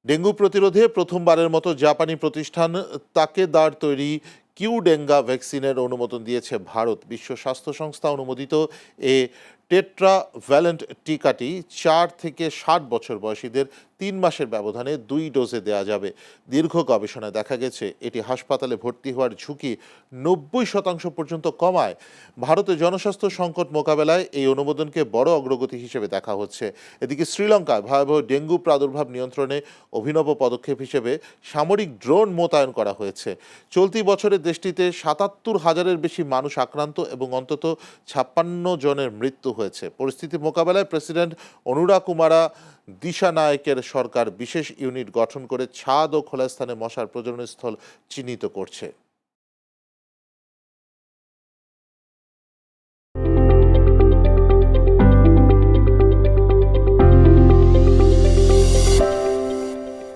Dengue প্রতিরোধে প্রথমবারের মতো জাপানি প্রতিষ্ঠান তাকেদার তৈরি কিউডেঙ্গা ভ্যাকসিনের অনুমোদন দিয়েছে ভারত। বিশ্ব স্বাস্থ্য সংস্থা অনুমোদিত এ টেট্রাভ্যালেন্ট টিকাটি 4 থেকে 60 বছর বয়সীদের 3 মাসের ব্যবধানে 2 ডোজে দেওয়া যাবে। দীর্ঘ গবেষণায় দেখা গেছে এটি হাসপাতালে ভর্তি হওয়ার ঝুঁকি 90% পর্যন্ত কমায়। ভারতে জনস্বাস্থ্য সংকট মোকাবেলায় এই অনুমোদনকে বড় অগ্রগতি হিসেবে দেখা হচ্ছে। এদিকে শ্রীলঙ্কায় ভয়াবহ ডেঙ্গু প্রাদুর্ভাব নিয়ন্ত্রণে অভিনব পদক্ষেপ হিসেবে সামরিক ড্রোন মোতায়েন করা হয়েছে। চলতি বছরে দেশটিতে ৭৭,০০০-এর বেশি মানুষ আক্রান্ত এবং অন্তত ৫৬ জনের মৃত্যু হয়েছে। পরিস্থিতি মোকাবেলায় প্রেসিডেন্ট অনুরা কুমারা দিশানায়েকের সরকার বিশেষ ইউনিট গঠন করে ছাদ ও খোলা স্থানে মশার প্রজননস্থল চিহ্নিত করছে।